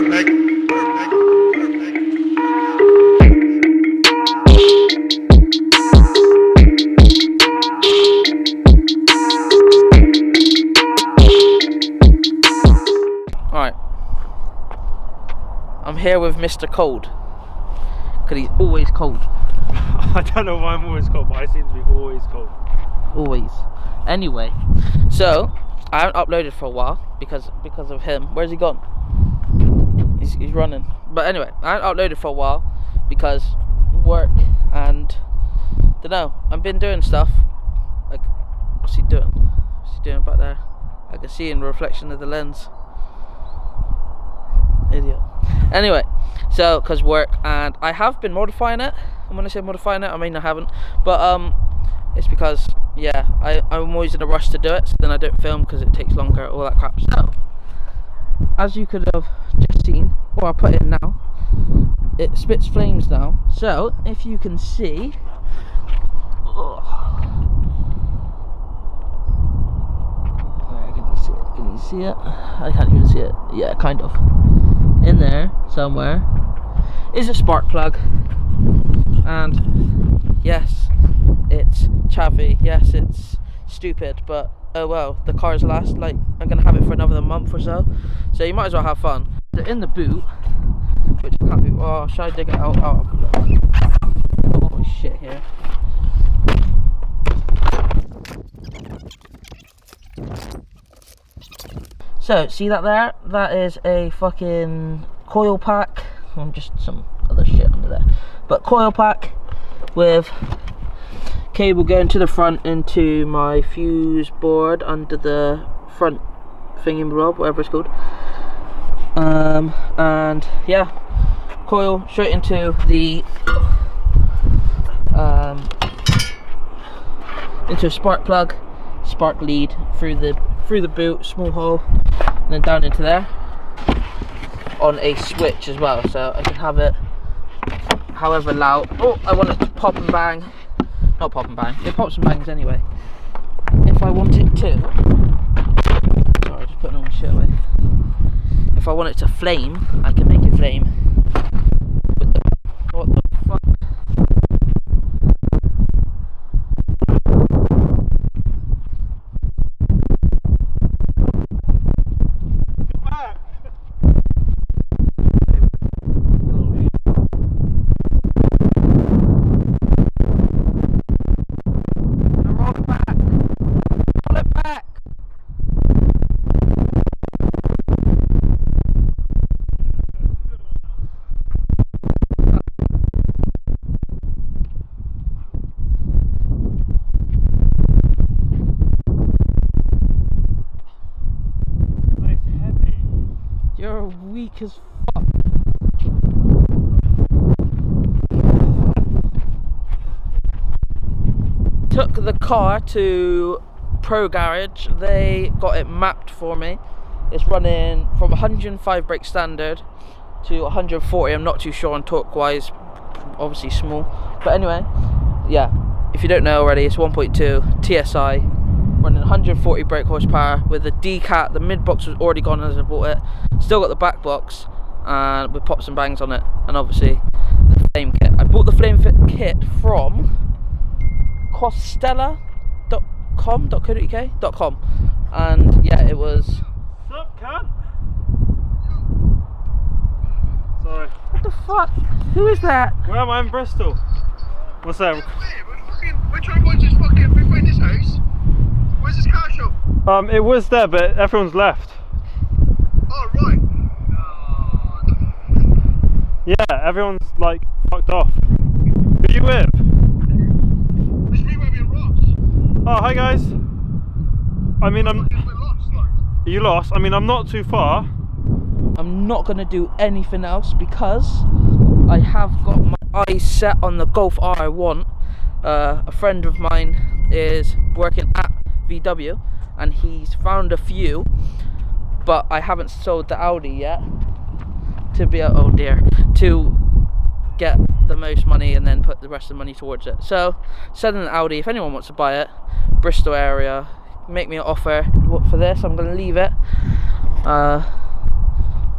Alright, I'm here with Mr. Cold, because he's always cold. I don't know why I'm always cold, but I seem to be always cold. Always. Anyway, so I haven't uploaded for a while because of him. Where's he gone? He's running. But anyway, I haven't uploaded for a while because work and dunno. I've been doing stuff. Like, what's he doing? What's he doing back there? I can see in the reflection of the lens. Idiot. Anyway, so because work, and I have been modifying it. And when I say modifying it, I mean I haven't. But it's because yeah, I'm always in a rush to do it, so then I don't film because it takes longer, all that crap. So as you could have just seen, or I put in now, it spits flames now. So if you can see, can you see it? Can you see it? I can't even see it. Yeah, kind of. In there somewhere is a spark plug, and yes, it's chavvy, yes, it's stupid, but oh well, the cars last, like, I'm gonna have it for another month or so, so you might as well have fun. They're in the boot, which I can't be, oh, should I dig it out? Oh shit here. So, see that there? That is a fucking coil pack, and just some other shit under there, but coil pack with cable going to the front into my fuse board under the front thingy-bob, whatever it's called, and yeah, coil straight into the into a spark plug, spark lead through the boot, small hole, and then down into there on a switch as well, so I can have it however loud. Oh, I want it to pop and bang. Not pop and bang, it pops and bangs anyway. If I want it to, sorry, just putting all my shit away. If I want it to flame, I can make it flame. With the, what the fuck? You're weak as fuck. Took the car to Pro Garage. They got it mapped for me. It's running from 105 brake standard to 140. I'm not too sure on torque wise, obviously small. But anyway, yeah, if you don't know already, it's 1.2 TSI. Running 140 brake horsepower with the decat. The mid box was already gone as I bought it. Still got the back box and with pops and bangs on it, and obviously the flame kit. I bought the flame kit from costella.com, and yeah, it was. What's up, cunt? Sorry. What the fuck? Who is that? Where am I? In Bristol. What's that? We're trying to find this fucking. We're in this house. Where's this car shop? It was there, but everyone's left. Oh, right. Yeah, everyone's like fucked off. Who are you with? It's me, Webby and Ross. Oh, hi guys. I mean, We're lost, like. Are you lost? I mean, I'm not too far. I'm not gonna do anything else because I have got my eyes set on the Golf R I want. A friend of mine is working at VW and he's found a few, but I haven't sold the Audi yet to be oh dear, to get the most money and then put the rest of the money towards it. So selling an Audi, if anyone wants to buy it, Bristol area, make me an offer for this. I'm gonna leave it,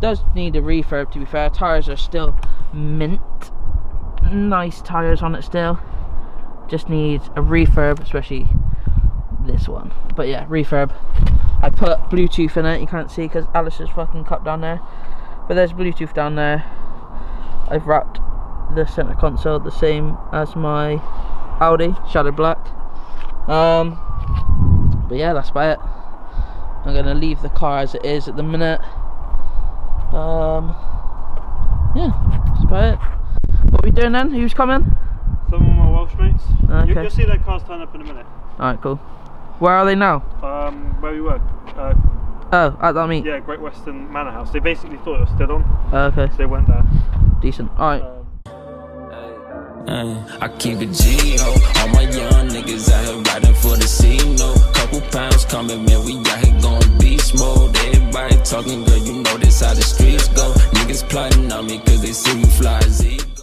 Does need a refurb, to be fair. Tires are still mint, nice tires on it still. Just needs a refurb, especially this one. But yeah, refurb. I put Bluetooth in it. You can't see because Alice's fucking cup down there, but there's Bluetooth down there. I've wrapped the center console the same as my Audi, Shadow Black. But yeah, that's about it. I'm gonna leave the car as it is at the minute. Yeah, that's about it. What are we doing then? Who's coming? Some of my Welsh mates. Okay. You'll see their cars turn up in a minute. Alright, cool. Where are they now? Where we were. Oh, at that meet? Yeah, Great Western Manor House. They basically thought it was still on. Okay. So they went there. Decent. Alright. I keep a G, ho. All my young niggas out here riding for the scene, no. Couple pounds coming, man, we out here going beast mode. Everybody talking, girl, you know this how the streets go. Niggas plotting on me cause they see me fly Z.